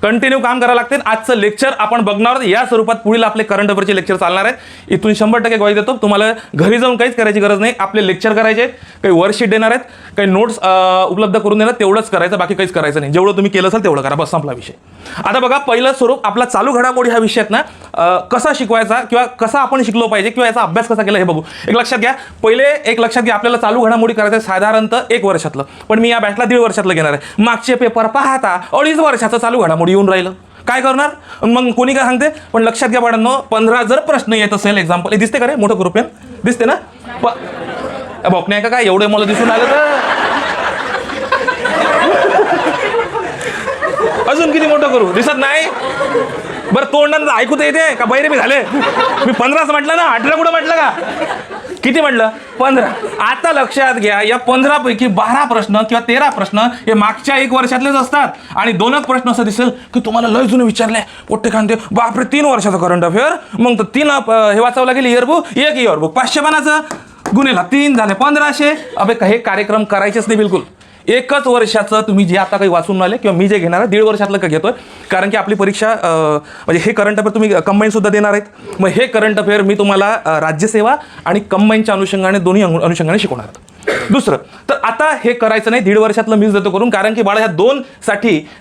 Continue काम करावं लागते. आजचं लेक्चर आपण बघणार आहोत या स्वरूपात. पुढील आपले करंट अफेअरचे लेक्चर चालणार आहेत. इथून 100% ग्वाही देतो. तुम्हाला घरी जाऊन काहीच करायची गरज नाही. आपले लेक्चर करायचे, काही वर्कशीट देणार आहेत, काही नोट्स उपलब्ध करून देणार, तेवढंच करायचं, बाकी काहीच करायचं नाही. जेवढं तुम्ही केलं असेल तेवढं करा, बस संपला विषय. आता बघा, पहिलं स्वरूप आपला चालू घडामोडी ह्या विषयात ना कसा शिकवायचा किंवा कसा आपण शिकलो पाहिजे किंवा याचा अभ्यास कसा केला हे बघू. एक लक्षात घ्या, पहिले एक लक्षात घ्या, आपल्याला चालू घडामोडी करायचं आहे साधारणतः 1 वर्षातलं, पण मी या बॅचला 1.5 वर्षातलं घेणार आहे. मागचे पेपर पाहता 2.5 वर्षाचं चालू घडामोडी येऊन राहिलं. काय करणार मग, कोणी काय सांगते. पण लक्षात घ्या बाळांनो, 15 जर प्रश्न येत असेल एक्झाम्पल, हे दिसते का रे मोठं ग्रुप पेन दिसते ना, बघ नाही का काय एवढे मला दिसून आलं तर अजून किती मोठं करू, दिसत नाही. बरं तोंडानं ऐकू तर येते का, बैरे मी झाले, मी 15च म्हटलं ना, 18 कुठं म्हटलं का, किती म्हटलं 15. आता लक्षात घ्या, या 15 पैकी 12 प्रश्न किंवा 13 प्रश्न हे मागच्या 1 वर्षातलेच असतात आणि 2 प्रश्न असं दिसेल की तुम्हाला लय जुने विचारले पोट्टे खांदे, बापरे 3 वर्षाचं करंट अफेअर, मग तर 3 हे वाचावं लागेल इयरबुक, एक इयरबुक 500 पानाचं गुन्हेला 3 झाले 1500. अबे हे कार्यक्रम करायचेच नाही बिलकुल. 1च वर्षाचं तुम्ही जे आता काही वाचून आले किंवा मी जे घेणार आहे 1.5 वर्षातलं का घेतोय, कारण की आपली परीक्षा म्हणजे हे करंट अफेअर तुम्ही कंबाईन सुद्धा देणार आहेत. मग हे करंट अफेअर मी तुम्हाला राज्यसेवा आणि कंबाईनच्या अनुषंगाने दोन्ही अनुषंगाने शिकवणार आहे. दुसरं तर आता हे करायचं नाही, 1.5 वर्षातलं मीच देतो करून, कारण की बाळा ह्या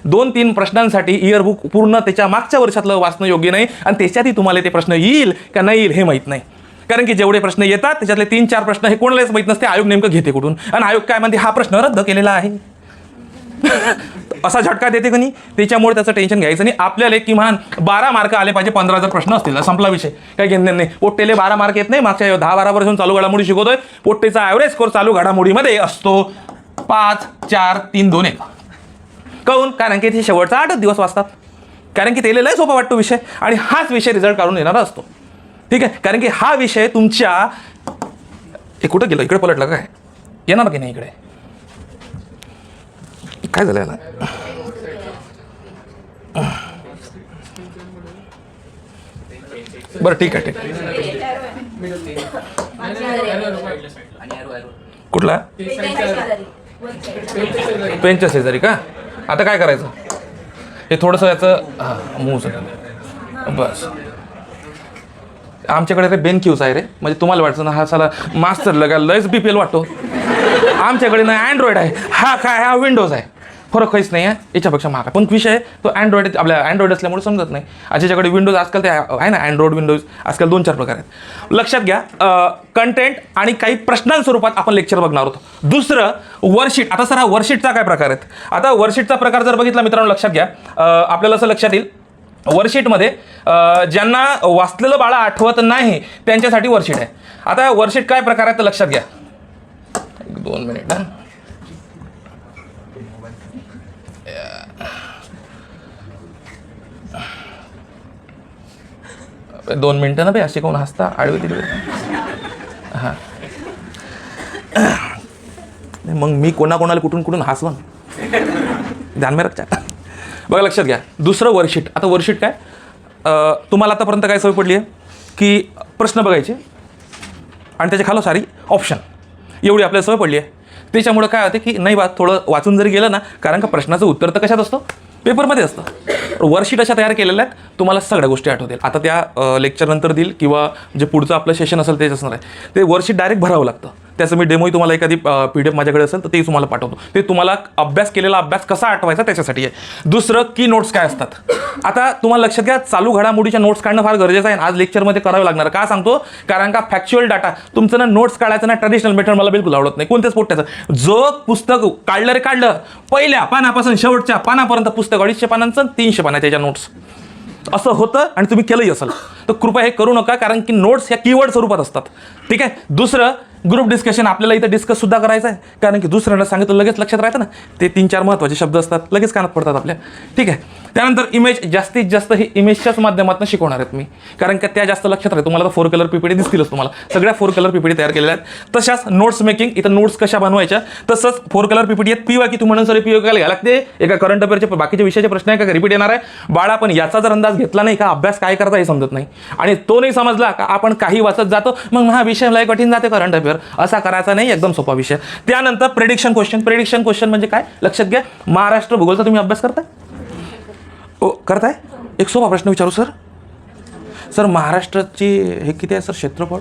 2-3 प्रश्नांसाठी इयरबुक पूर्ण त्याच्या मागच्या वर्षातलं वाचणं योग्य नाही आणि त्याच्यातही तुम्हाला ते प्रश्न येईल का नाही येईल हे माहीत नाही. कारण की जेवढे प्रश्न येतात त्याच्यातले 3-4 प्रश्न हे कोणालाच माहीत नसते आयोग नेमकं घेते कुठून, आणि आयोग काय म्हणते हा प्रश्न रद्द केलेला आहे असा झटका देते का नाही. त्याच्यामुळे त्याचं टेन्शन घ्यायचं नाही. आपल्याला किमान 12 मार्क आले पाहिजे. 15 जर प्रश्न असतील संपला विषय, काही घेणं नाही. पोट्टेले 12 मार्क येत नाही. मागच्या 10-12 वर्षांपासून चालू घडामोडी शिकवतोय. पोट्टेचा ॲव्हरेज स्कोर चालू घडामोडीमध्ये असतो 5, 4, 3, 2, 1. काहून? कारण की ते शेवटचा 8च दिवस वाचतात, कारण की त्याला लय सोपा वाटतो विषय आणि हाच विषय रिझल्ट काढून येणारा असतो. ठीक आहे, कारण की हा विषय तुमच्या हे कुठं गेलं, इकडे पलटलं काय, येणार की नाही इकडे, काय झालं याला, बरं ठीक आहे ठीक आहे. कुठला पेनच्या शेजारी का. आता काय करायचं, हे थोडंसं याचं मूव बस. आमच्याकडे रे बेनक्यूज आहे रे, म्हणजे तुम्हाला वाटतं ना हा साला मास्टर लगा लयच BPL वाटतो. आमच्याकडे ना अँड्रॉइड आहे, हा काय हा विंडोज आहे, फरक काहीच नाही आहे, याच्यापेक्षा महाग. पण विषय तो अँड्रॉइड, आपल्या अँड्रॉइड असल्यामुळे समजत नाही. ज्याच्याकडे विंडोज आजकाल ते आहे ना अँड्रॉइड विंडोज, आजकाल 2-4 प्रकार आहेत. लक्षात घ्या, कंटेंट आणि काही प्रश्नांस्वरूपात आपण लेक्चर बघणार आहोत. दुसरं वर्कशीट. आता सर हा वर्कशीटचा काय प्रकार आहेत. आता वर्कशीटचा प्रकार जर बघितला मित्रांनो, लक्षात घ्या, आपल्याला असं लक्षात येईल वर्कशीटमध्ये ज्यांना वाचलेलं बाळा आठवत नाही त्यांच्यासाठी वर्कशीट आहे. आता वर्कशीट काय प्रकार आहे तर लक्षात घ्या, 2 मिनिट ना, दोन मिनिटं ना भाई, असे कोण हसता आडवे तिथे. हां मग मी कोणाकोणाला कुठून कुठून हसवं, ध्यान में रखता. बघा लक्षात घ्या, दुसरं वर्कशीट. आता वर्कशीट काय, तुम्हाला आतापर्यंत काय सवय पडली आहे की प्रश्न बघायचे आणि त्याच्या खाली सारी ऑप्शन, एवढी आपल्याला सवय पडली आहे. त्याच्यामुळं काय होते की नाही बा, थोडं वाचून जरी गेलं ना, कारण का प्रश्नाचं उत्तर तर कशात असतं, पेपरमध्ये असतं. वर्कशीट अशा तयार केलेल्या आहेत, तुम्हाला सगळ्या गोष्टी आठवतील. आता त्या लेक्चरनंतर देईल किंवा जे पुढचं आपलं सेशन असेल तेच असणार आहे. ते वर्कशीट डायरेक्ट भरावं लागतं. त्याचं मी डेमोही तुम्हाला एखादी PDF माझ्याकडे असेल तर ते तुम्हाला पाठवतो. ते तुम्हाला अभ्यास केलेला अभ्यास कसा आठवायचा त्याच्यासाठी आहे. दुसरं की नोट्स काय असतात. आता तुम्हाला लक्षात घ्या, चालू घडामोडीच्या नोट्स काढणं फार गरजेचं आहे. आज लेक्चरमध्ये करावं लागणार. का सांगतो, कारण का फॅक्च्युअल डाटा तुमचं ना नोट्स काढायचं ना ट्रॅडिशनल मेथड मला बिलकुल आवडत नाही. कोणत्याच पोट्याचं जो पुस्तक काढलं रे काढलं, पहिल्या पानापासून शेवटच्या पानापर्यंत पुस्तक 250 पानांचं 300 पानाच्या याच्या नोट्स असं होतं आणि तुम्ही केलंही असेल तर कृपया हे करू नका, कारण की नोट्स ह्या कीवर्ड स्वरूपात असतात. ठीक आहे. दुसरं ग्रुप डिस्कशन आपल्याला इथं डिस्कस सुद्धा करायचं आहे, कारण की दुसऱ्यांना सांगितलं लगेच लक्षात राहतं ना, ते 3-4 महत्त्वाचे शब्द असतात लगेच कानात पडतात आपल्या. ठीक आहे. त्यानंतर इमेज, जास्तीत जास्त हे इमेजच्याच माध्यमातून शिकवणार आहेत मी, कारण का त्या जास्त लक्षात राहते. तुम्हाला 4 कलर PPT दिसतीलच, तुम्हाला सगळ्या 4 कलर PPT तयार केलेल्या आहेत. तशाच नोट्स मेकिंग, इथं नोट्स कशा बनवायच्या, तसंच 4 कलर PPT आहेत. PY की तू म्हणून सर PY घ्यायला लागते, एका करंट अफेअरचे बाकीच्या विषयाचे प्रश्न आहे का रिपीट येणार आहे बाळा. पण याचा जर अंदाज घेतला नाही का अभ्यास काय करता हे समजत नाही, आणि तो नाही समजला का आपण काही वाचत जातो, मग हा विषय लय कठीण जाते करंट अफेअर. असा करायचा नाही, एकदम सोपा विषय. त्यानंतर प्रेडिक्शन क्वेश्चन. प्रेडिक्शन क्वेश्चन म्हणजे काय लक्षात घ्या, महाराष्ट्र भूगोलचा तुम्ही अभ्यास करता, ओ करताय? एक सोपा प्रश्न विचारू सर. सर महाराष्ट्राची हे किती आहे सर क्षेत्रफळ?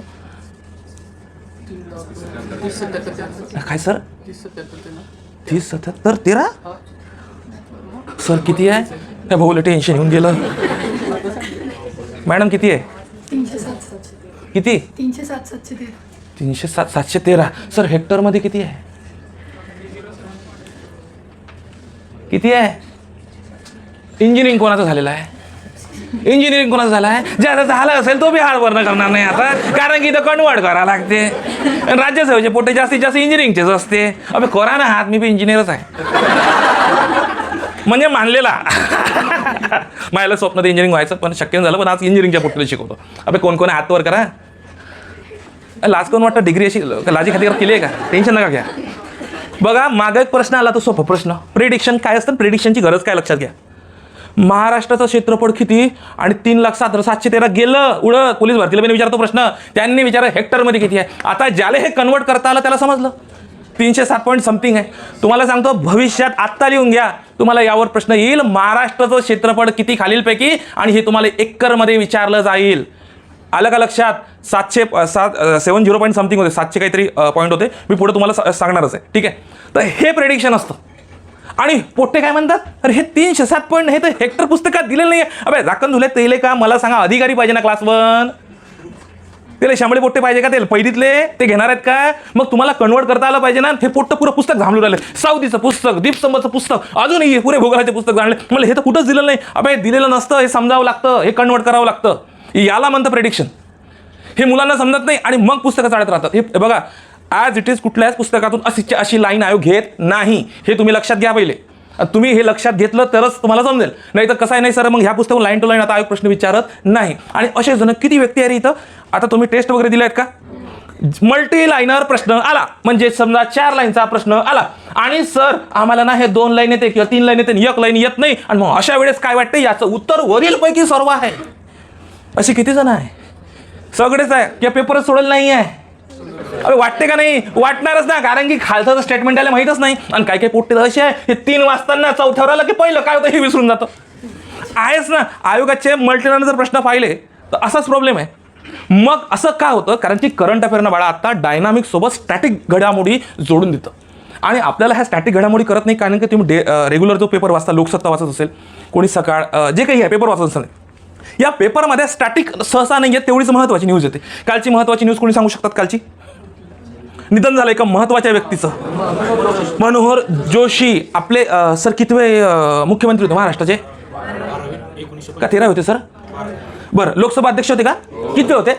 काय सर? 30-77 13. सर किती आहे? काय भाऊला टेन्शन येऊन गेलं. मॅडम किती आहे? 307. किती? 307. 307-713. सर हेक्टरमध्ये किती आहे? किती आहे? इंजिनिअरिंग कोणाचं झालेलं आहे? इंजिनिअरिंग कोणाचं झालं आहे? ज्याचा झालं असेल तो बी हार्ड वर्क करणार नाही आता, कारण की इथं कन्वर्ट करावं लागते. राज्यसेवेचे पोटे जास्तीत जास्त इंजिनिअरिंगचेच असते. अबे करा ना हात, मी बी इंजिनियरच आहे. म्हणजे मानलेला. माझ्याला स्वप्न ते इंजिनिअरिंग व्हायचं, पण शक्य झालं. पण आज इंजिनिअरिंगच्या पोटीला शिकवतो. अबे कोण कोण हात वर करा. लाज कोण वाटतं? डिग्री अशी लाजी खाती केली आहे का? टेन्शन नका घ्या. बघा मागे एक प्रश्न आला, तो सोपा प्रश्न. प्रेडिक्शन काय असतं? प्रेडिक्शनची गरज काय लक्षात घ्या. महाराष्ट्राचं क्षेत्रफळ किती आणि 3,07,713 गेलं उडं. पोलीस भरतीला मी विचारतो प्रश्न, त्यांनी विचारलं हेक्टरमध्ये किती आहे. आता ज्याला हे कन्वर्ट करता आलं त्याला समजलं 307 पॉईंट समथिंग आहे. तुम्हाला सांगतो भविष्यात आत्ता लिहून घ्या, तुम्हाला यावर प्रश्न येईल. महाराष्ट्राचं क्षेत्रफळ किती खालीलपैकी, आणि हे तुम्हाला एकरमध्ये विचारलं जाईल. आलं का लक्षात? 770 पॉईंट समथिंग होते, 700 काहीतरी पॉईंट होते. मी पुढे तुम्हाला सांगणारच आहे. ठीक आहे. तर हे प्रेडिक्शन असतं. आणि पोट्टे काय म्हणतात? अरे हे 307 पॉईंट हे तर हेक्टर पुस्तकात दिलेलं नाही आहे. अबे झाकण धुले तेले का? मला सांगा, अधिकारी पाहिजे ना क्लास 1? त्याला शांबळे पोट्टे पाहिजे का? ते पहिलीतले ते घेणार आहेत का? मग तुम्हाला कन्वर्ट करता आलं पाहिजे ना. हे पोट्ट पुरं पुस्तक झांबलून राहिले. साऊदीचं पुस्तक, दीपस्तंभाचं पुस्तक, अजूनही पुरे भूगोलाचे पुस्तक जाणले. मला हे तर कुठंच दिलं नाही. अबे दिलेलं नसतं, हे समजावं लागतं, हे कन्वर्ट करावं लागतं. याला म्हणतं प्रेडिक्शन. हे मुलांना समजत नाही आणि मग पुस्तकं चालत राहतात. हे बघा, ॲज इट इज कुठल्याच पुस्तकातून अशी लाईन आयोग घेत नाही. हे तुम्ही लक्षात घ्या पहिले. तुम्ही हे लक्षात घेतलं तरच तुम्हाला समजेल. नाही तर कसं आहे, नाही सर मग ह्या पुस्तकावर लाईन टू लाईन आता आयोग प्रश्न विचारत नाही. आणि असे जण किती व्यक्ती आहे इथं. आता तुम्ही टेस्ट वगैरे दिले आहेत का? मल्टी लाईनर प्रश्न आला म्हणजे समजा 4 लाईनचा प्रश्न आला आणि सर आम्हाला ना हे 2 लाईन येते किंवा 3 लाईन येते, 1 लाईन येत नाही. आणि मग अशा वेळेस काय वाटते? याचं उत्तर वरीलपैकी सर्व आहे. असे किती जण आहे? सगळेच आहे. किंवा पेपरच सोडलं नाही आहे. अरे वाटते का नाही? वाटणारच ना, कारण की खालचं स्टेटमेंट आलं माहीतच नाही. आणि काय काय पोट्टे असे आहे, हे 3 वाजताना 4थ्यावर आलं की पहिलं काय होतं हे विसरून जातं. आहेच ना. आयोगाचे मल्टीलाईनर जर प्रश्न पाहिले तर असाच प्रॉब्लेम आहे. मग असं काय होतं? कारण की करंट अफेअरनं बाळा आता डायनामिक सोबत स्टॅटिक घडामोडी जोडून देतं. आणि आपल्याला ह्या स्टॅटिक घडामोडी करत नाही, कारण की तुम्ही रेग्युलर जो पेपर वाचता, लोकसत्ता वाचत असेल, कोणी सकाळ जे काही आहे पेपर वाचत असेल, या पेपरमध्ये स्टॅटिक सहसा नाही आहे. तेवढीच महत्त्वाची न्यूज येते. कालची महत्त्वाची न्यूज कोणी सांगू शकतात? कालची निधन झालं एका महत्त्वाच्या व्यक्तीचं. मनोहर जोशी आपले सर कितवे मुख्यमंत्री होते महाराष्ट्राचे? का 13 होते सर? बरं, लोकसभा अध्यक्ष होते का? किती होते?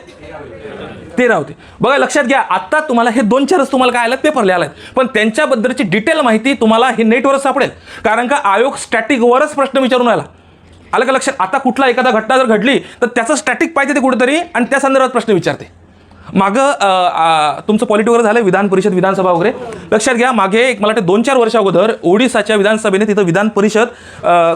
13 होते. बघा लक्षात घ्या, आता तुम्हाला हे 2-4च तुम्हाला काय आलं पेपर लिहायला, पण त्यांच्याबद्दलची डिटेल माहिती तुम्हाला हे नेटवरच सापडेल. कारण का आयोग स्टॅटिकवरच प्रश्न विचारून आला. आलं का लक्षात? आता कुठला एखादा घटना जर घडली तर त्याचं स्टॅटिक पाहिजे ते कुठेतरी, आणि त्या संदर्भात प्रश्न विचारते. मागं तुमचं पॉलिटी वगैरे झालं, विधान परिषद विधानसभा वगैरे. लक्षात घ्या, मागे एक मला वाटतं 2-4 वर्ष अगोदर ओडिसाच्या विधानसभेने तिथं विधान परिषद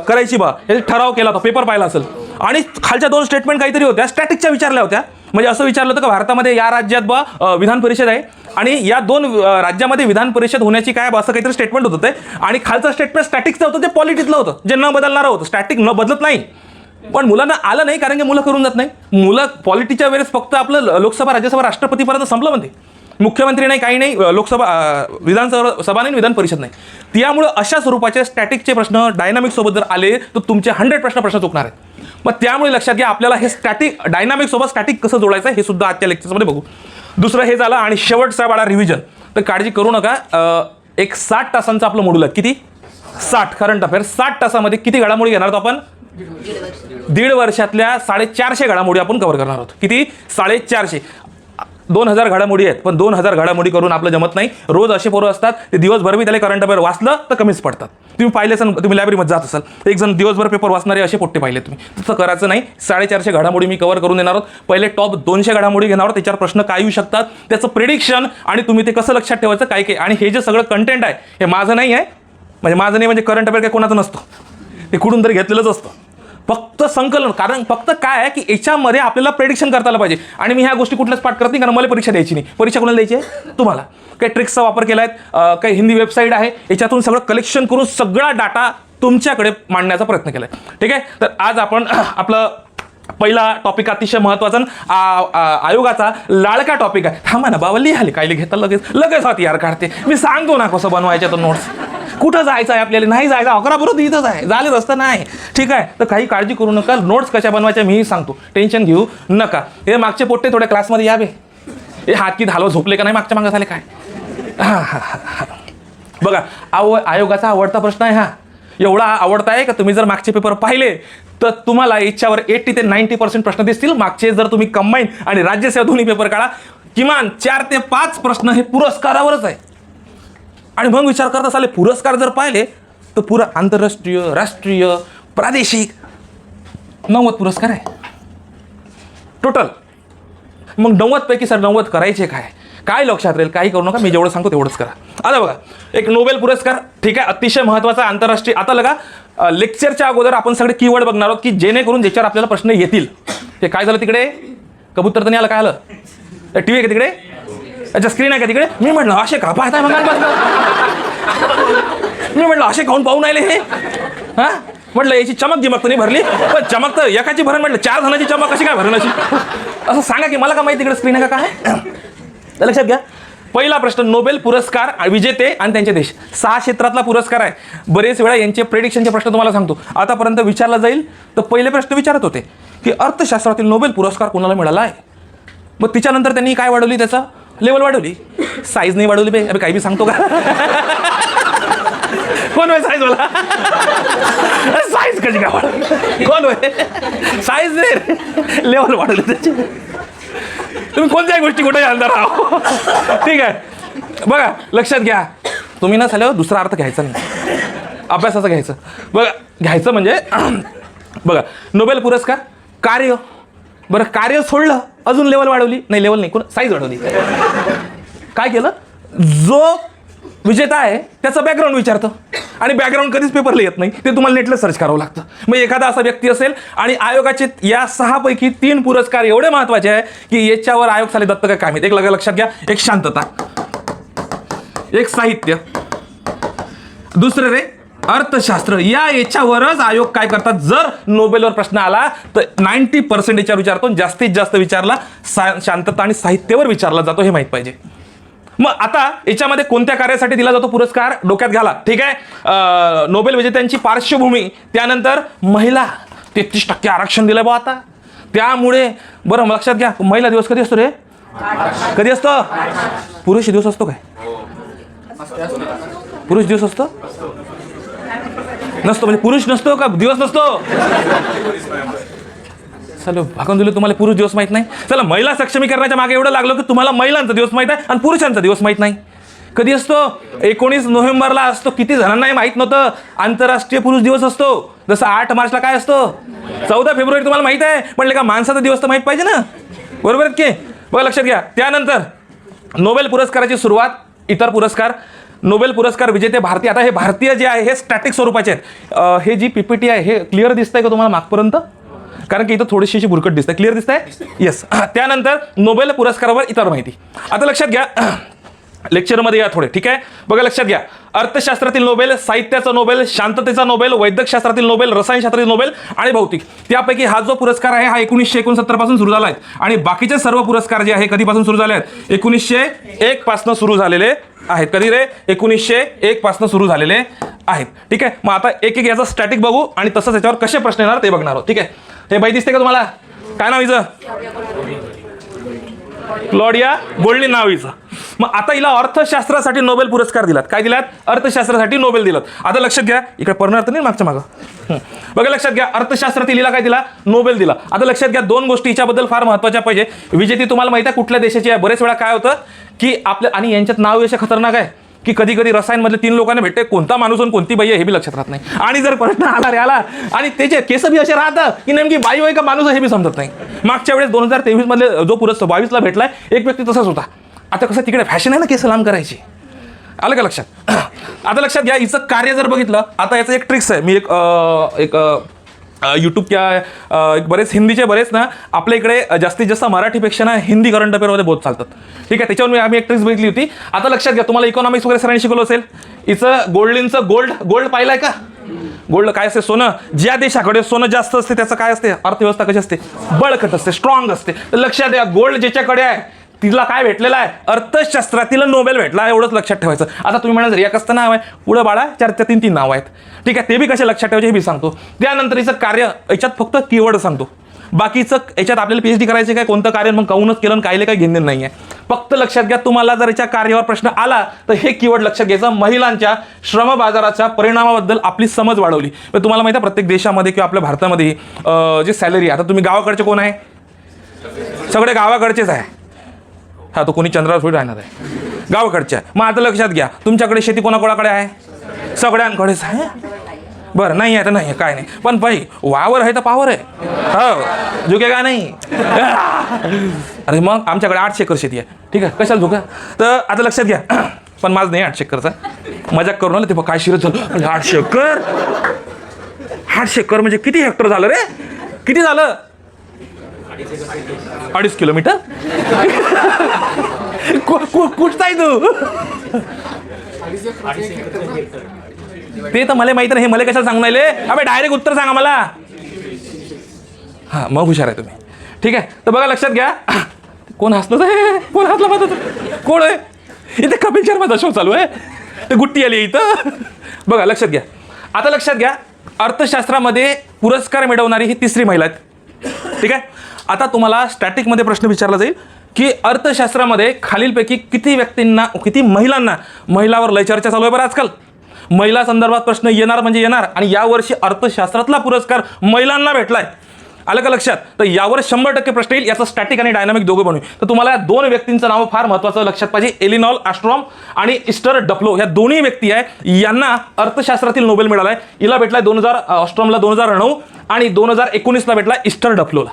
करायची बा हे ठराव केला होता. पेपर पाहिला असेल. आणि खालच्या 2 स्टेटमेंट काहीतरी होत्या, स्टॅटिकच्या विचारल्या होत्या. म्हणजे असं विचारलं होतं की भारतामध्ये या राज्यात बा विधान परिषद आहे आणि या 2 राज्यामध्ये विधान परिषद होण्याची काय असं काहीतरी स्टेटमेंट होतं ते. आणि खालचं स्टेटमेंट स्टॅटिकचं होतं, ते पॉलिटिकलं होतं, जे न बदलणारं होतं. स्टॅटिक न बदलत नाही, पण मुलांना आलं नाही कारण की मुलं करून जात नाही. मुलं पॉलिटिकच्या वेळेस फक्त आपलं लोकसभा, राज्यसभा, राष्ट्रपतीपर्यंत संपलं म्हणते. मुख्यमंत्री नाही, काही नाही, लोकसभा, विधानसभा नाही, विधान परिषद नाही. त्यामुळे अशा स्वरूपाचे स्टॅटिकचे प्रश्न डायनामिक सोबत जर आले तर तुमचे 100 प्रश्न चुकणार आहेत. मग त्यामुळे लक्षात घ्या, आपल्याला हे स्टॅटिक डायनामिक सोबत स्टॅटिक कसं जोडायचं हे सुद्धा आजच्या लेक्चर्समध्ये बघू. दुसरं हे झालं. आणि शेवटचा बाळा रिव्हिजन. तर काळजी करू नका, एक 60 तासांचं आपलं मॉड्यूल आहे. किती? 60 करंट अफेअर. 60 तासामध्ये किती घडामोडी घेणार आहोत आपण? 1.5 वर्षातल्या 450 घडामोडी आपण कव्हर करणार आहोत. किती? 450. 2000 घडामोडी आहेत, पण 2000 घडामोडी करून आपलं जमत नाही. रोज असे पोरं असतात ते दिवसभर मी त्याला करंट अफेअर वाचलं तर कमीच पडतात. तुम्ही पाहिले असेल, तुम्ही लायब्ररीमध्ये जात असाल, एक जण दिवसभर पेपर वाचणारे असे पोट्टे पाहिले तुम्ही. तसं करायचं नाही. 450 घडामोडी मी कव्हर करून देणार आहोत. पहिले टॉप 200 घडामोडी घेणार आहोत. त्याच्यावर प्रश्न काय येऊ शकतात, त्याचं प्रेडिक्शन, आणि तुम्ही ते कसं लक्षात ठेवायचं काय काय. आणि हे जे सगळं कंटेंट आहे हे माझं नाही आहे. म्हणजे करंट अफेअर काय कोणाचं नसतं, ते कुठून तरी घेतलेलंच असतं. फक्त संकलन. कारण फक्त काय आहे की याच्यामध्ये आपल्याला प्रेडिक्शन करता आलं पाहिजे. आणि मी ह्या गोष्टी कुठल्याच पाठ करत नाही, कारण मला परीक्षा द्यायची नाही. परीक्षा कोणाला द्यायची आहे? तुम्हाला. काही ट्रिक्सचा वापर केला आहे, काही हिंदी वेबसाईट आहे, याच्यातून सगळं कलेक्शन करून सगळा डाटा तुमच्याकडे मांडण्याचा प्रयत्न केला आहे. ठीक आहे, तर आज आपण आपलं पहिला टॉपिक अतिशय महत्त्वाचा आयोगाचा लाडका टॉपिक आहे. थांबा ना बाबा, लिहायला काय घेता लगेच हतियार काढते. मी सांगतो ना कसं बनवायचं तर नोट्स. कुठं जायचं आहे आपल्याला, नाही जायचं 11 बरोबर इथंच आहे, झाले रस्ता नाही. ठीक आहे, तर काही काळजी करू नका. नोट्स कशा बनवायच्या मीही सांगतो, टेन्शन घेऊ नका. हे मागचे पोट्टे थोड्या क्लासमध्ये यावे. हे हात की हलव झोपले का नाही मागच्या मागं झाले काय. बघा, आयोगाचा आवडता प्रश्न आहे हा. एवढा आवडता आहे का तुम्ही जर मागचे पेपर पाहिले तर तुम्हाला याच्यावर 80 ते 90% प्रश्न दिसतील. मागचे जर तुम्ही कंबाईन आणि राज्यसेवा दोन्ही पेपर काढा, किमान 4 ते 5 प्रश्न हे पुरस्कारावरच आहे. आणि मग विचार करता चालेल, पुरस्कार जर पाहिले तर पुरा आंतरराष्ट्रीय, राष्ट्रीय, प्रादेशिक 90 पुरस्कार आहे टोटल. मग 90 पैकी सर 90 करायचे काय लक्षात राहील? काही करू नका, मी जेवढं सांगतो तेवढंच करा. आता बघा, एक नोबेल पुरस्कार, ठीक आहे, अतिशय महत्त्वाचा आंतरराष्ट्रीय. आता लगा लेक्चरच्या अगोदर आपण सगळे कीवर्ड बघणार आहोत की जेणेकरून ज्याच्यावर आपल्याला प्रश्न येतील. ते काय झालं तिकडे, कबूतर तर नाही आलं, काय आलं? टी व्ही आहे का तिकडे? अच्छा, स्क्रीन आहे का तिकडे? मी म्हटलं असे का पाहताय मग, मी म्हटलं असे खाऊन पाहून आले हे. हां, म्हटलं याची चमक जिमक तर नाही भरली, पण चमक तर एकाची भरण, म्हटलं 4 जणांची चमक कशी काय भरण अशी. असं सांगा की मला का माहिती तिकडे स्क्रीन आहे का काय. लक्षात घ्या, पहिला प्रश्न, नोबेल पुरस्कार विजेते आणि त्यांचे देश. 6 क्षेत्रातला पुरस्कार आहे. बरेच वेळा यांचे प्रेडिक्शनचे प्रश्न तुम्हाला सांगतो. आतापर्यंत विचारला जाईल तर पहिले प्रश्न विचारत होते की अर्थशास्त्रातील नोबेल पुरस्कार कोणाला मिळाला आहे. मग तिच्यानंतर त्यांनी काय वाढवली, त्याचा लेवल वाढवली, साईज नाही वाढवली. अरे काही बी सांगतो का कोण होय साईज मला, साईज कशी काय वाढवली, कोण होय साईज नाही, लेवल वाढवली त्याची. तुम्ही कोणत्याही गोष्टी कुठे आणणार आहो. ठीक आहे, बघा लक्षात घ्या, तुम्ही ना झाल्यावर दुसरा अर्थ घ्यायचा नाही, अभ्यासाचं घ्यायचं. बघा घ्यायचं म्हणजे बघा, नोबेल पुरस्कार कार्य, बरं कार्य सोडलं अजून लेवल वाढवली, नाही लेवल नाही, कोण साईज वाढवली. काय केलं, जो विजेता आहे त्याचं बॅकग्राऊंड विचारतं, आणि बॅकग्राऊंड कधीच पेपरला येत नाही, ते तुम्हाला नेटला सर्च करावं लागतं. मग एखादा असा व्यक्ती असेल आणि आयोगाचे या 6 पैकी 3 पुरस्कार एवढे महत्त्वाचे आहे की याच्यावर आयोग साले दत्त काय काय माहिती. एक लक्षात घ्या, एक शांतता, एक साहित्य, दुसरं रे अर्थशास्त्र. याच्यावरच आयोग काय करतात, जर नोबेलवर प्रश्न आला तर 90% याच्यावर विचारतो, जास्तीत जास्त विचारला शांतता आणि साहित्यावर विचारला जातो, हे माहीत पाहिजे. मग आता याच्यामध्ये कोणत्या कार्यासाठी दिला जातो पुरस्कार, डोक्यात घाला. ठीक आहे, नोबेल विजेत्यांची पार्श्वभूमी, त्यानंतर महिला 33% आरक्षण दिलं बा आता, त्यामुळे बरं लक्षात घ्या, महिला दिवस कधी असतो रे, कधी असतो, पुरुष दिवस असतो काय, पुरुष दिवस असतो नसतो, म्हणजे पुरुष नसतो का दिवस नसतो. चलो भागून दिलं, तुम्हाला पुरुष दिवस माहीत नाही. चला, महिला सक्षमीकरणाच्या मागे एवढं लागलो की तुम्हाला महिलांचा दिवस माहीत आहे आणि पुरुषांचा दिवस माहीत नाही. कधी असतो, 19 नोव्हेंबरला असतो. किती जणांनाही माहीत नव्हतं आंतरराष्ट्रीय पुरुष दिवस असतो. जसं 8 मार्चला काय असतो, 14 फेब्रुवारी तुम्हाला माहीत आहे, म्हणले का माणसाचा दिवस तर माहीत पाहिजे ना, बरोबर आहेत की. बघा लक्षात घ्या, त्यानंतर नोबेल पुरस्काराची सुरुवात, इतर पुरस्कार, नोबेल पुरस्कार विजेते भारतीय. आता हे भारतीय जे आहे हे स्टॅटिक स्वरूपाचे आहेत. हे जी PPT आहे हे क्लिअर दिसतंय का तुम्हाला मागपर्यंत, कारण की इथं थोडीशी बुरकट दिसते, क्लिअर दिसतंय, येस. त्यानंतर नोबेल पुरस्कारावर इतर माहिती. आता लक्षात घ्या, लेक्चरमध्ये या थोडे, ठीक आहे. बघा लक्षात घ्या, अर्थशास्त्रातील नोबेल, साहित्याचा नोबेल, शांततेचा नोबेल, वैद्यकशास्त्रातील नोबेल, रसायनशास्त्रातील नोबेल आणि भौतिक. त्यापैकी हा जो पुरस्कार आहे हा 1969 पासून सुरू झाला आहे, आणि बाकीचे सर्व पुरस्कार जे आहे कधीपासून सुरू झाले आहेत, 1901 पासून सुरू झालेले आहेत. कधी रे, 1901 पासून सुरू झालेले आहेत. ठीक आहे, मग आता एक एक याचा स्टॅटिक बघू आणि तसंच याच्यावर कसे प्रश्न येणार ते बघणार आहोत. ठीक आहे, हे बाई दिसते का तुम्हाला, काय नाव हिचं, क्लॉडिया गोल्डीन नाव हिचं. मग आता हिला अर्थशास्त्रासाठी नोबेल पुरस्कार दिलात. काय दिलात, अर्थशास्त्रासाठी नोबेल दिलात. आता लक्षात घ्या, इकडे पर्णर्थ नाही मागच्या मागं, बघा लक्षात घ्या, अर्थशास्त्रातील हिला काय दिला, नोबेल दिला. आता लक्षात घ्या, 2 गोष्टी हिच्याबद्दल फार महत्त्वाच्या पाहिजे. विजेती तुम्हाला माहिती आहे कुठल्या देशाची आहे. बरेच वेळा काय होतं की आपल्या, आणि यांच्यात नाव असे खतरनाक आहे की कधी कधी रसायनमधले 3 लोकांना भेटते, कोणता माणूस आणि कोणती बाई आहे हे बी लक्षात राहत नाही. आणि जर प्रश्न आला रे आला आणि त्याचे केस बी असे राहतं की नेमकी बाई होय का माणूस हे बी समजत नाही. मागच्या वेळेस 2023 मधले जो पुरस्कार 22ला भेटलाय एक व्यक्ती तसाच होता. आता कसं तिकडे फॅशन आहे ना केस लांब करायची, आलं का लक्षात. आता लक्षात घ्या, हिचं कार्य जर बघितलं, आता याचं एक ट्रिक्स आहे. मी एक यूट्यूबच्या बरेच हिंदीचे बरेच ना आपल्या इकडे जास्तीत जास्त मराठीपेक्षा ना हिंदी करंट अफेअरमध्ये बहुत चालतात. ठीक आहे, त्याच्यावर आम्ही एक ट्रिक्स बघितली होती. आता लक्षात घ्या, तुम्हाला इकॉनॉमिक्स वगैरे सरांनी शिकवलं असेल. हिचं गोल्डीनचं गोल्ड पाहिलंय का, गोल्ड काय असते? सोनं. ज्या देशाकडे सोनं जास्त असते त्याचं काय असते? अर्थव्यवस्था कशी असते? बळकट असते, स्ट्रॉंग असते. तर लक्षात द्या, गोल्ड ज्याच्याकडे आहे तिला काय भेटलेलं आहे? अर्थशास्त्रातील नोबेल भेटला, एवढंच लक्षात ठेवायचं. आता तुम्ही म्हणाल एक असतं नाव आहे, पुढं बाळा 4 ते 3 नाव आहेत. ठीक आहे, ते बी कसे लक्षात ठेवायचे हे मी सांगतो. त्यानंतर हिचं कार्य, याच्यात फक्त कीवर्ड सांगतो. बाकीचं याच्यात आपल्याला PhD करायचे काय, कोणतं कार्य मग काहूनच केलं आणि कायले काय घेणं नाही आहे. फक्त लक्षात घ्या, तुम्हाला जर याच्या कार्यावर प्रश्न आला तर हे कीवर्ड लक्षात घ्यायचं. महिलांच्या श्रम बाजाराच्या परिणामाबद्दल आपली समज वाढवली. पण तुम्हाला माहिती आहे प्रत्येक देशामध्ये किंवा आपल्या भारतामध्ये जे सॅलरी, आता तुम्ही गावाकडचे कोण आहे? सगळे गावाकडचेच आहे. हा, तो कोणी चंद्रावर थोडी राहणार आहे, गावाकडचे आहे. मग आता लक्षात घ्या, तुमच्याकडे शेती कोणाकोणाकडे आहे? सगळ्यांकडेच आहे. बरं, नाही आहे तर नाही आहे, काय नाही. पण बाई वावर आहे तर पावर आहे. हो, झुके का नाही? अरे मग आमच्याकडे 800 एकर शेती आहे. ठीक आहे, कशाला झुका? तर आता लक्षात घ्या, पण माझं नाही 800 एकरचा, मजाक करून आलं ते. बघ काय शिरत झालं, 800 एकर. 800 एकर म्हणजे किती हेक्टर झालं रे? किती झालं? 2.5 किलोमीटर. कुठचा आहे तू? ते तर मला माहिती नाही, हे मला कशाला सांगून अबे डायरेक्ट उत्तर सांगा मला. हां, मग हुशार आहे तुम्ही. ठीक आहे, तर बघा लक्षात घ्या. कोण हसलं आहे? कोण हसला माझं? कोण आहे इथे? कपिल शर्माचा शो चालू आहे, ते गुट्टी आली इथं. बघा लक्षात घ्या. आता लक्षात घ्या, अर्थशास्त्रामध्ये पुरस्कार मिळवणारी ही 3री महिला आहेत. ठीक आहे, आता तुम्हाला स्टॅटिकमध्ये प्रश्न विचारला जाईल की अर्थशास्त्रामध्ये खालीलपैकी किती व्यक्तींना, किती महिलांना, महिलावर लय चर्चा चालू आहे बरं आजकाल. महिला संदर्भात प्रश्न येणार म्हणजे येणार. आणि यावर्षी अर्थशास्त्रातला पुरस्कार महिलांना भेटलाय. आलं का लक्षात? तर यावर 100% प्रश्न येईल. याचं स्टॅटिक आणि डायनामिक दोघं बनवू. तर तुम्हाला 2 व्यक्तींचं नाव फार महत्त्वाचं लक्षात पाहिजे. एलिनॉर ऑस्ट्रॉम आणि इस्टर डफ्लो, ह्या दोन्ही व्यक्ती आहे, यांना अर्थशास्त्रातील नोबेल मिळालाय. हिला भेटलाय ऑस्ट्रॉमला 2009 आणि 2019ला भेटला इस्टर डफ्लोला.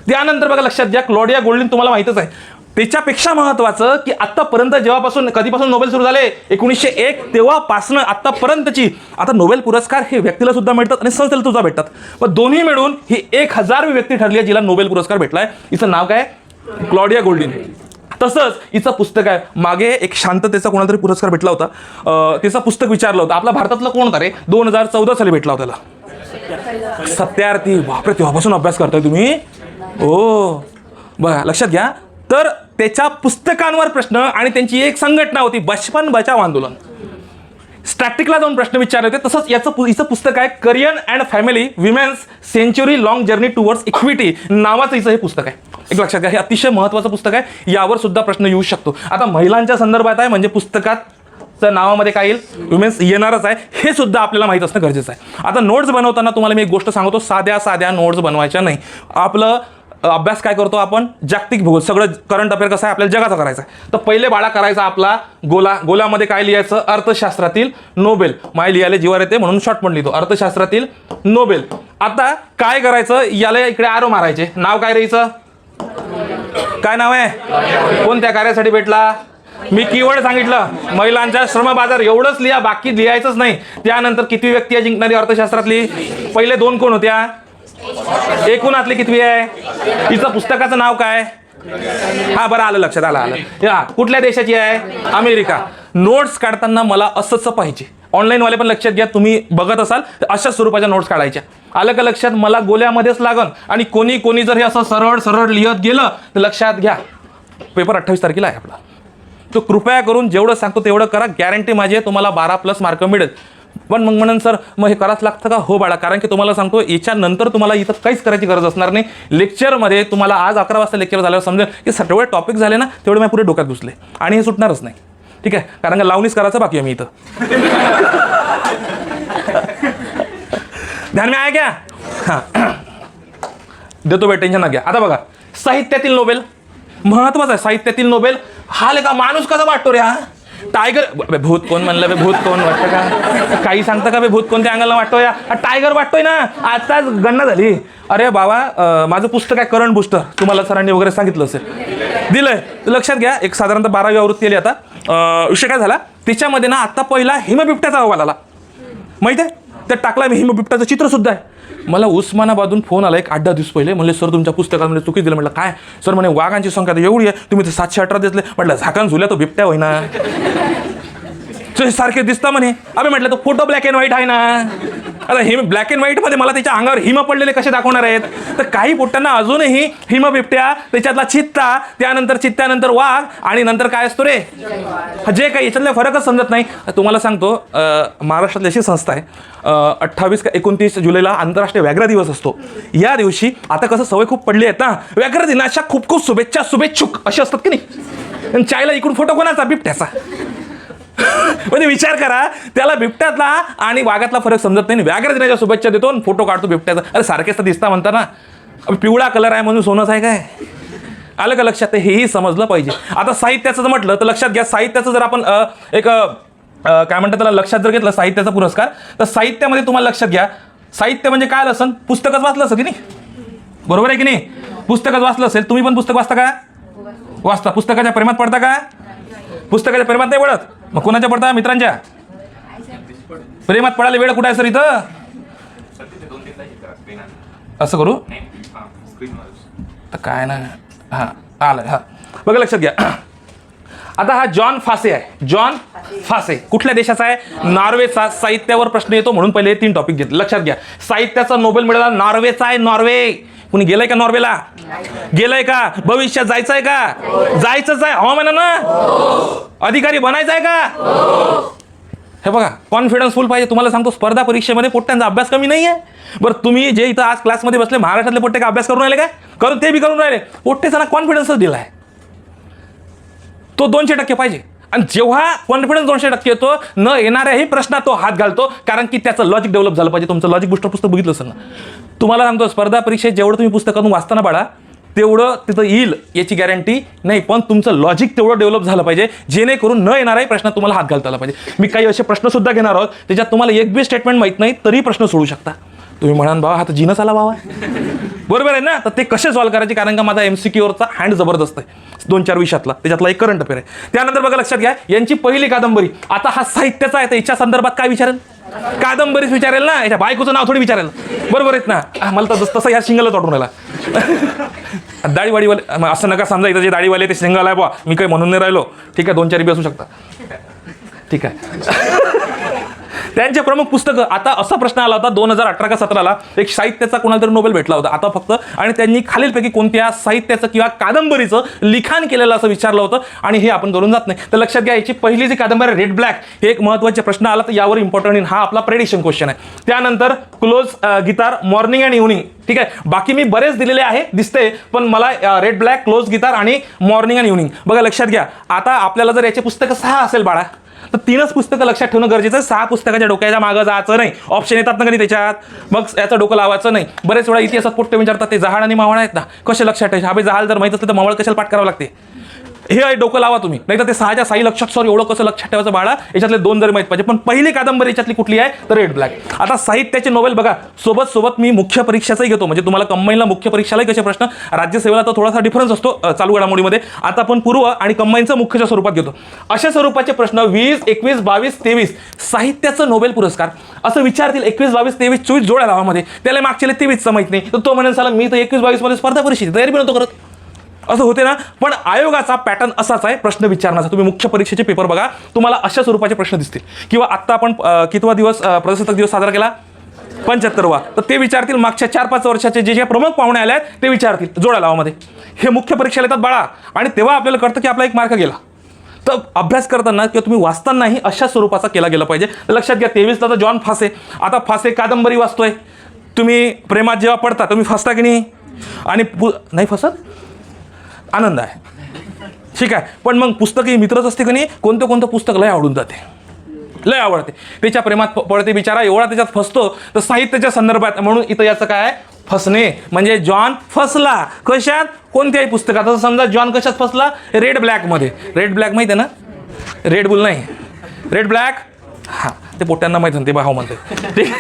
त्यानंतर बघा लक्षात घ्या, क्लॉडिया गोल्डिन तुम्हाला माहितच आहे. त्याच्यापेक्षा महत्त्वाचं की आत्तापर्यंत जेव्हापासून, कधीपासून नोबेल सुरू झाले? 1901. तेव्हापासनं आत्तापर्यंतची आता नोबेल पुरस्कार हे व्यक्तीला सुद्धा मिळतात आणि संस्थेला सुद्धा भेटतात. पण दोन्ही मिळून ही 1000वी व्यक्ती ठरली आहे जिला नोबेल पुरस्कार भेटलाय. हिचं नाव काय? Claudia Goldin. तसंच हिचं पुस्तक आहे. मागे एक शांततेचा कोणाला तरी पुरस्कार भेटला होता, तिचं पुस्तक विचारलं होतं, आपला भारतातला कोण होता रे? 2014 साली भेटला होता त्याला. सत्यार्थी. बापरे, तेव्हापासून अभ्यास करताय तुम्ही? हो, बघा लक्षात घ्या. तर त्याच्या पुस्तकांवर प्रश्न, आणि त्यांची एक संघटना होती बचपन बचाव आंदोलन. स्टॅटिकला जाऊन प्रश्न विचारले होते. तसंच हिचं पुस्तक आहे career and family women's century long journey towards equity नावाचं हिचं हे पुस्तक आहे. एक लक्षात घ्या, हे अतिशय महत्त्वाचं पुस्तक आहे. यावर सुद्धा प्रश्न येऊ शकतो. आता महिलांच्या संदर्भात आहे म्हणजे पुस्तकात नावामध्ये काय येईल? विमेन्स येणारच आहे. हे सुद्धा आपल्याला माहीत असणं गरजेचं आहे. आता नोट्स बनवताना तुम्हाला मी एक गोष्ट सांगतो, साध्या नोट्स बनवायच्या नाही. आपलं अभ्यास काय करतो आपण? जागतिक भूगोल, सगळं करंट अफेअर कसं आहे आपल्याला जगाचा करायचा आहे. तर पहिले बाळा करायचा आपला गोलामध्ये काय लिहायचं? अर्थशास्त्रातील नोबेल. माय लिहायला जीवार येते म्हणून शॉर्ट पण लिहितो, अर्थशास्त्रातील नोबेल. आता काय करायचं? याला इकडे आरो मारायचे. नाव काय राहायचं? काय नाव आहे? कोणत्या कार्यासाठी भेटला? मी कीवर्ड सांगितलं, महिलांच्या श्रम बाजार, एवढंच लिहा, बाकी लिहायचंच नाही. त्यानंतर किती व्यक्ती आहे जिंकणारी अर्थशास्त्रातली? पहिले 2 कोण होत्या? एकूणातली कितवी आहे? हिचं पुस्तकाचं नाव काय? हा, बरं, आलं लक्षात, आलं. या कुठल्या देशाची आहे? अमेरिका. नोट्स काढताना मला असंच पाहिजे. ऑनलाईनवाले पण लक्षात घ्या, तुम्ही बघत असाल तर अशाच स्वरूपाच्या नोट्स काढायच्या. आलं का लक्षात? मला गोल्यामध्येच लागन. आणि कोणी जर हे असं सरळ लिहत गेलं तर लक्षात घ्या, पेपर 28 तारखेला आहे आपला. तो कृपया करून जेवढं सांगतो तेवढं करा. गॅरंटी माझी आहे तुम्हाला 12+ मार्क मिळेल. पण मग म्हणून सर मग हे करावंच लागतं का? हो बाळा, कारण की तुम्हाला सांगतो याच्यानंतर तुम्हाला इथं काहीच करायची गरज असणार नाही. लेक्चरमध्ये तुम्हाला आज 11 वाजता लेक्चर झाल्यावर समजेल की तेवढे टॉपिक झाले ना, तेवढे माझ्या पुढे डोक्यात घुसले आणि हे सुटणारच नाही. ठीक आहे, कारण का लावणीच करायचं बाकी आहे मी इथं. ध्यान में आहे क्या? हां, देतो बे, टेन्शन ना घ्या. आता बघा, साहित्यातील नोबेल महत्वाचं आहे. साहित्यातील नोबेल हा लेखा माणूस कसा वाटतो रे? हा टायगर. भूत कोण म्हणलं बे? भूत कोण वाटतं का? काही सांगतं का बे? भूत कोणत्या अंगाला वाटतोय? टायगर वाटतोय ना. आताच गणना झाली. अरे बाबा, माझं पुस्तक आहे करंट बुस्टर, तुम्हाला सरांनी वगैरे सांगितलं असेल, दिलंय. लक्षात घ्या, एक साधारणतः 12वी आवृत्ती आली. आता विषय काय झाला त्याच्यामध्ये ना, आता पहिला हिमबिबट्याचा अहवाल आला, माहिती आहे? त्यात टाकला मी हिमबिबट्याचं चित्र सुद्धा आहे. मला उस्मानाबादून फोन आला एक 8-10 दिवस पहिले. म्हणले सर तुमच्या पुस्तकामध्ये चुकी दिलं. म्हटलं काय सर? म्हणे वाघांची संख्या तर एवढी आहे, तुम्ही तर 718 दिसले. म्हटलं झाकण झुल्या तो बिबट्या होईना. हे सारखे दिसता म्हणे. अबे म्हटलं तो फोटो ब्लॅक अँड व्हाईट आहे ना. आता हे ब्लॅक अँड व्हाईटमध्ये मला त्याच्या अंगावर हिम पडलेले कसे दाखवणार आहेत. तर काही पोट्टांना अजूनही हिम बिबट्या, त्याच्यातला चित्ता, त्यानंतर चित्त्यानंतर वाघ आणि नंतर काय असतो रे जे काही याच्यातले फरकच समजत नाही. तुम्हाला सांगतो महाराष्ट्रातली अशी संस्था आहे 28 का 29 जुलैला आंतरराष्ट्रीय व्याघ्र दिवस असतो. या दिवशी आता कसं सवय खूप पडली आहेत ना, व्याघ्र दिनाच्या खूप खूप शुभेच्छा शुभेच्छुक असे असतात की नाही. चायला इकडून फोटो कोणाचा बिबट्याचा. म्हणजे विचार करा त्याला बिबट्यातला आणि वाघातला फरक समजत नाही. व्याघ्र दिनाच्या शुभेच्छा देतो आणि फोटो काढतो बिबट्याचा. अरे सारखेच तर दिसता म्हणता ना. पिवळा कलर आहे म्हणून सोनंच आहे काय. आलं का लक्षात. हेही समजलं पाहिजे. आता साहित्याचं जर म्हटलं तर लक्षात घ्या, साहित्याचं जर आपण एक काय म्हणतात त्याला लक्षात जर घेतलं साहित्याचा पुरस्कार, तर साहित्यामध्ये तुम्हाला लक्षात घ्या, साहित्य म्हणजे काय असेल, पुस्तकच वाचलं असं की नाही. बरोबर आहे की नाही. पुस्तकच वाचलं असेल. तुम्ही पण पुस्तक वाचता का. वाचता. पुस्तकाच्या प्रेमात पडता का. पुस्तकाच्या प्रेमात नाही पडत. मग कोणाच्या पडता. मित्रांच्या प्रेमात पडायला वेळ कुठे आहे सर इथं. असं करू तर काय ना. हां आलं. हां बघा लक्षात घ्या. आता हा जॉन फासे आहे. जॉन फासे कुठल्या देशाचा आहे. नॉर्वेचा. साहित्यावर प्रश्न येतो म्हणून पहिले 3 टॉपिक घेतले. लक्षात घ्या साहित्याचा नोबेल मिळाला नॉर्वेचा आहे. नॉर्वे. कुणी गेलंय का नॉर्वेला. गेलंय का. भविष्यात जायचं आहे का. जायचंच आहे हवामानानं. अधिकारी बनायचं आहे का. हे बघा कॉन्फिडन्स फुल पाहिजे. तुम्हाला सांगतो स्पर्धा परीक्षेमध्ये पोट्ट्यांचा अभ्यास कमी नाही आहे. बरं तुम्ही जे इथं आज क्लासमध्ये बसले महाराष्ट्रातले पोट्टे का अभ्यास करून राहिले काय. करून ते बी करून राहिले. पोट्टेचा कॉन्फिडन्सच दिला आहे तो 200% पाहिजे. आणि जेव्हा कॉन्फिडन्स 200% येतो न येणाऱ्याही प्रश्नात तो हात घालतो, कारण की त्याचं लॉजिक डेव्हलप झालं पाहिजे. तुमचं लॉजिक बुस्टर पुस्तक बघितलं असेल ना. तुम्हाला सांगतो स्पर्धा परीक्षेत जेवढं तुम्ही पुस्तकातून वाचताना बाळा तेवढं तिथं येईल याची गॅरंटी नाही, पण तुमचं लॉजिक तेवढं डेव्हलप झालं पाहिजे जेणेकरून न येणाराही प्रश्न तुम्हाला हात घालता आला पाहिजे. मी काही असे प्रश्न सुद्धा घेणार आहोत त्याच्यात तुम्हाला एक बी स्टेटमेंट माहीत नाही तरी प्रश्न सोडू शकता. तुम्ही म्हणाल बाबा हा तर जीनच आला बाबा. बरोबर आहे ना. तर ते कसे सॉल्व्ह करायचे, कारण का माझा MCQवरचा हँड जबरदस्त आहे 2-4 विषयातला. त्याच्यातला एक करंट अफेअर आहे. त्यानंतर बघा लक्षात घ्या यांची पहिली कादंबरी. आता हा साहित्याचा आहे तर याच्या संदर्भात काय विचारेल. कादंबरीच विचारेल ना. याच्या बायकोचं नाव थोडी विचारेल. बरोबर आहेत ना. मला तर तसं ह्या सिंगलच वाटून राहिला. दाढीवाडीवाले असं नका समजा इथं जे दाढीवाले ते सिंगल आहे बा. मी काही म्हणून नाही राहिलो. ठीक आहे 2-4 बी असू शकता. ठीक आहे. त्यांचे प्रमुख पुस्तकं. आता असा प्रश्न आला होता 2018 का 17ला एक साहित्याचा कोणाला तरी नोबेल भेटला होता आता फक्त, आणि त्यांनी खालीलपैकी कोणत्या साहित्याचं किंवा कादंबरीचं लिखाण केलेलं असं विचारलं होतं आणि हे आपण करून जात नाही. तर लक्षात घ्या याची पहिली जी कादंबरी रेड ब्लॅक हे एक महत्त्वाचे प्रश्न आला तर यावर इम्पॉर्टंट हा आपला प्रेडिक्शन क्वेश्चन आहे. त्यानंतर close guitar morning and evening. ठीक आहे. बाकी मी बरेच दिलेले आहे दिसते, पण मला रेड ब्लॅक क्लोज गिटार आणि मॉर्निंग अँड इव्हनिंग. बघा लक्षात घ्या आता आपल्याला जर याचे पुस्तकं 6 असेल बाळा तर 3च पुस्तकं लक्षात ठेवणं गरजेचं आहे. 6 पुस्तकाच्या डोक्याच्या मागं जायचं नाही. ऑप्शन येतात ना कधी त्याच्यात, मग याचं डोकं लावायचं नाही. बरेच वेळा इतिहासात पोट्टे विचारतात ते जहाळ आणि मावळ आहेत ना, कसे लक्षात ठेवायचे. हा जहाल जर माहीत असलं तर मावळ कशाला पाठ करावं लागते. हे डोकं लावा तुम्ही, नाही तर ते 6च्या 6 लक्षात सॉरी एवढं कसं लक्षात ठेवायचं बाळा. याच्यातले 2 जरी माहीत पाहिजे. पण पहिली कादंबरी याच्यातली कुठली आहे तर रेड ब्लॅक. आता साहित्याचे नोबेल बघा सोबत सोबत मी मुख्य परीक्षाचाही घेतो, म्हणजे तुम्हाला कंबाईनला मुख्य परीक्षालाही कसे प्रश्न, राज्यसेवेला तर थोडासा डिफरन्स असतो चालू घडामोडीमध्ये. आता आपण पूर्व आणि कंबाईनचं मुख्यच्या स्वरूपात घेतो. अशा स्वरूपाचे प्रश्न 20, 21, 22, 23 साहित्याचं नोबेल पुरस्कार असं विचारतील. 21, 22, 23, 24 जोड्या लावामध्ये. त्याला मागच्या 23चं माहित नाही तर तो म्हणेल साला मी तर 21, 22 मध्ये स्पर्धा परीक्षेची तयारी पण नव्हतो करत. असं होते ना. पण आयोगाचा पॅटर्न असाच आहे प्रश्न विचारण्याचा. तुम्ही मुख्य परीक्षेचे पेपर बघा तुम्हाला अशा स्वरूपाचे प्रश्न दिसतील. किंवा आत्ता आपण कितवा दिवस प्रजासत्ताक दिवस साजरा केला 75वा, तर ते विचारतील मागच्या 4-5 वर्षाचे जे प्रमुख पाहुणे आले आहेत ते विचारतील जोड्या लावामध्ये. हे मुख्य परीक्षेला येतात बाळा, आणि तेव्हा आपल्याला कळतं की आपला 1 मार्क गेला. तर अभ्यास करताना किंवा तुम्ही वाचतानाही अशा स्वरूपाचा केला गेला पाहिजे. लक्षात घ्या 23ला तर जॉन फासे. आता फासे कादंबरी वाचतोय. तुम्ही प्रेमात जेव्हा पडता तुम्ही फसता की नाही, आणि नाही फसत आनंद आहे. ठीक आहे. पण मग पुस्तक ही मित्रच असते की नाही. कोणतं पुस्तक लय आवडून जाते, लय आवडते. त्याच्या प्रेमात पडते बिचारा, एवढा त्याच्यात फसतो. तर साहित्याच्या संदर्भात म्हणून इथं याचं काय आहे फसणे, म्हणजे जॉन फसला. कशात कोणत्याही पुस्तकात. असं समजा जॉन कशात फसला रेड ब्लॅकमध्ये. रेड ब्लॅक माहिती आहे ना, रेड बुल नाही रेड ब्लॅक. हां ते पोट्यांना माहीत म्हणते भाव म्हणते. ठीक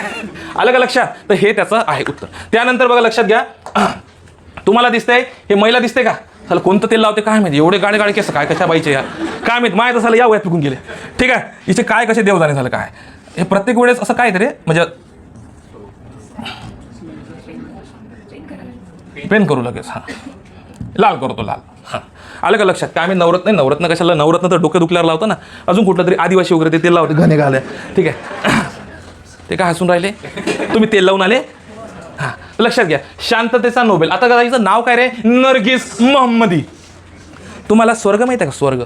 आलं का लक्षात. तर हे त्याचं आहे उत्तर. त्यानंतर बघा लक्षात घ्या तुम्हाला दिसतंय हे महिला दिसते का. चला कोणतं तेल लावते काय माहिती, एवढे गाडे गाडे केस काय कशा बाईचे या काय माहिती. माहीत असायला या वयात पिकून गेले. ठीक आहे. हिचे काय कसे देवदाणे झालं काय हे प्रत्येक वेळेस असं काय तरी म्हणजे पेन करू लगेच. हां लाल करतो लाल. हां, आलं का लक्षात? काय आम्ही नवरत्न कशाला, नवरत्न तर डोकं दुखल्यावर लावतो ना, अजून कुठलं तरी आदिवासी वगैरे ते तेल लावते, घणे घाले. ठीक आहे, ते काय हसून राहिले? तुम्ही तेल लावून आले? हां, लक्षात घ्या, शांततेचा नोबेल. आता त्याचं नाव काय रे? नर्गिस मोहम्मदी. तुम्हाला स्वर्ग माहिती आहे का? स्वर्ग.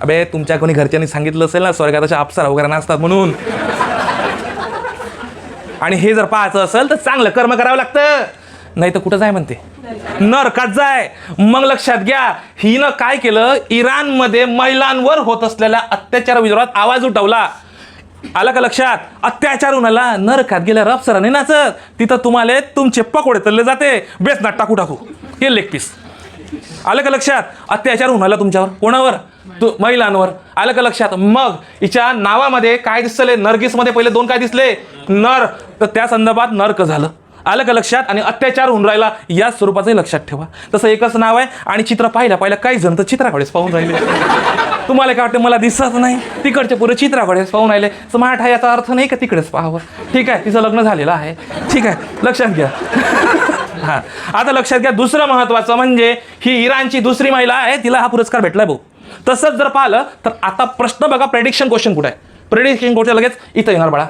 अबे तुमच्या कोणी घरच्यांनी सांगितलं असेल ना स्वर्गात अशा अप्सरा वगैरे नसतात म्हणून. आणि हे जर पाहायचं असेल तर चांगलं कर्म करावं लागतं, नाही तर कुठं जाय म्हणते? नरकात जाय. मग लक्षात घ्या, हिनं काय केलं? इराणमध्ये महिलांवर होत असलेल्या अत्याचाराविरोधात आवाज उठवला. आला का लक्षात? अत्याचार होण्याला नरकात गेल्यावर अप्सरा नाही नाचत, तिथं तुम्हाला तुमचे पकोडे तळले जाते बेसनात टाकू. हे लेग पीस. आलं का लक्षात? अत्याचार होण्याला तुमच्यावर, कोणावर? महिलांवर. आलं का लक्षात? मग हिच्या नावामध्ये काय दिसले? नर्गिसमध्ये पहिले 2 काय दिसले? नर. तर त्या संदर्भात नर्क झालं. आलं का लक्षात? आणि अत्याचार होऊन राहिला या स्वरूपाचंही लक्षात ठेवा. तसं एकच नाव आहे आणि चित्र पाहिलं काही जण तर चित्राकडेच पाहून राहिले. तुम्हाला काय वाटतं? मला दिसत नाही, तिकडचे पुरे चित्राकडेच पाहून राहिले. स्मार्ट आहे याचा अर्थ नाही का तिकडेच पाहावं. ठीक आहे, तिचं लग्न झालेलं आहे. ठीक आहे, लक्षात घ्या. हां, आता लक्षात घ्या, दुसरं महत्त्वाचं म्हणजे ही इराणची दुसरी महिला आहे, तिला हा पुरस्कार भेटलाय भाऊ. तसंच जर पाहिलं तर आता प्रश्न बघा, प्रेडिक्शन क्वेश्चन कुठे आहे? प्रेडिक्शन क्वेश्चन लगेच इथं येणार बाळा.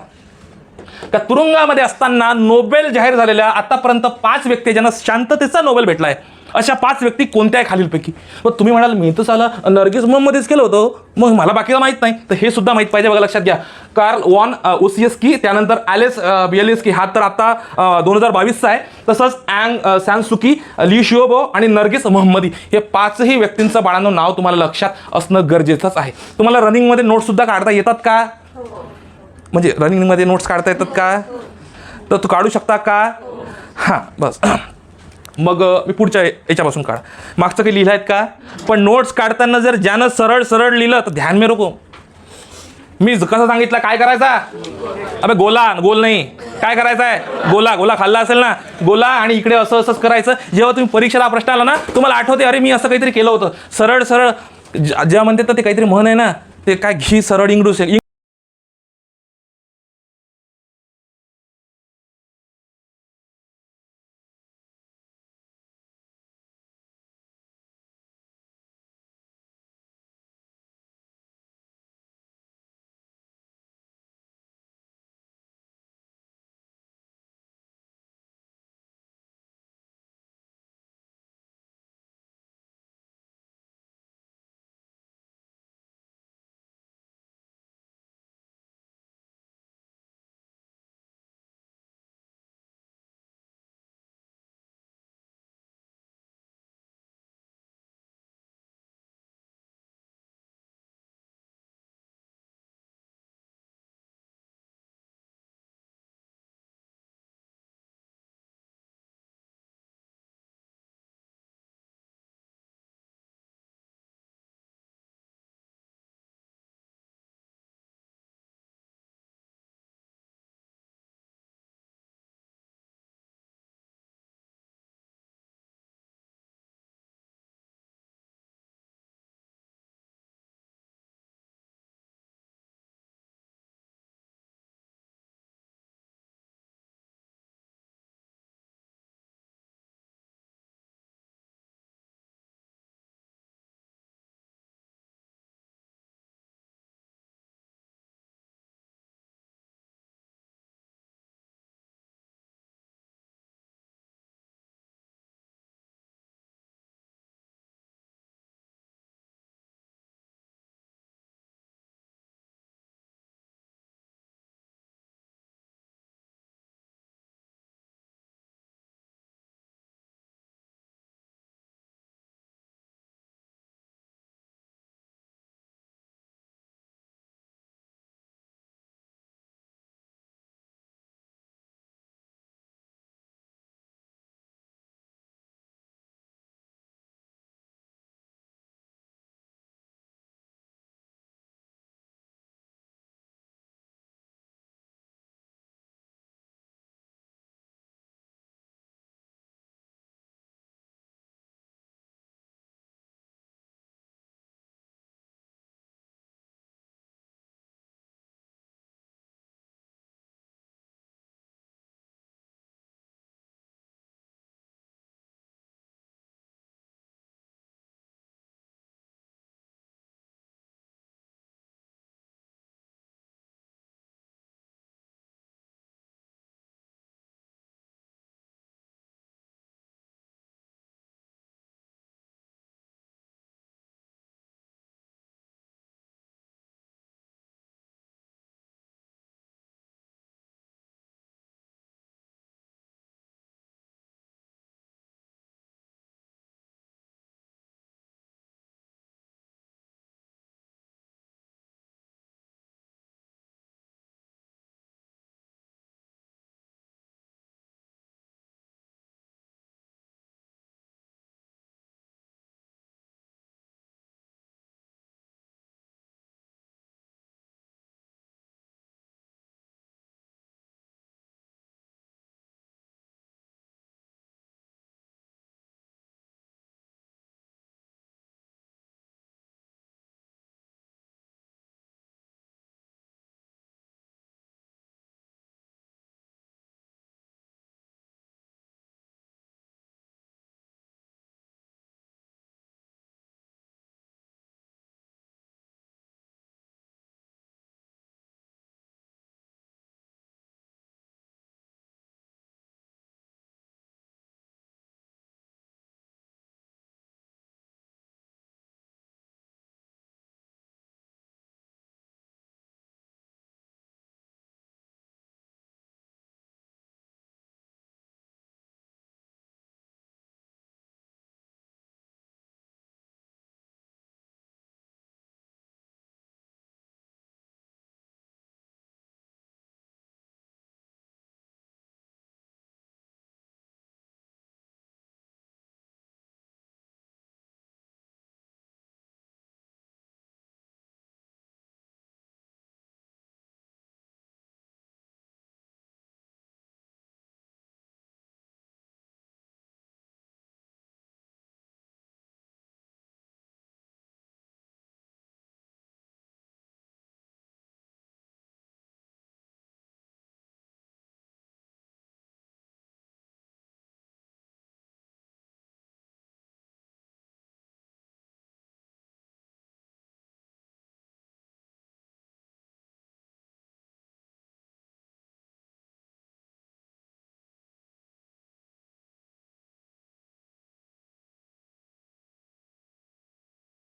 का तुरुंगामध्ये असताना नोबेल जाहीर झालेल्या आतापर्यंत 5 व्यक्ती ज्यांना शांततेचा नोबेल भेटलाय, अशा 5 व्यक्ती कोणत्या आहे खालीलपैकी? मग तुम्ही म्हणाल मी तर साला नर्गिस मोहम्मदीच केलं होतं, मग मला बाकीचं माहीत नाही. तर हे सुद्धा माहीत पाहिजे बघा, लक्षात घ्या. कार्ल वॉन ओसियस्की, त्यानंतर ॲलेस बिएलिस्की, हा तर आता 2022चा आहे. तसंच अँग सॅन सुकी, ली शिओबो आणि नर्गिस मोहम्मदी, हे 5ही व्यक्तींचं बाळांनो नाव तुम्हाला लक्षात असणं गरजेचंच आहे. तुम्हाला रनिंगमध्ये नोट्ससुद्धा काढता येतात का? म्हणजे रनिंगमध्ये नोट्स काढता येतात का? तर तू काढू शकता का? हां, बस. मग मी पुढच्या याच्यापासून काढ. मागचं काही लिहिलं आहेत का? पण नोट्स काढताना जर ज्यानं सरळ लिहिलं तर ध्यान में रखो. मी कसं सांगितलं काय करायचा? अबे गोल नाही, काय करायचं आहे? गोला खाल्ला असेल ना, गोला, आणि इकडे असंच करायचं. जेव्हा तुम्ही परीक्षेला प्रश्न आला ना, तुम्हाला आठवते अरे मी असं काहीतरी केलं होतं. सरळ जेव्हा म्हणते तर ते काहीतरी म्हण आहे ना, ते काय घी सरळ इंग्लिश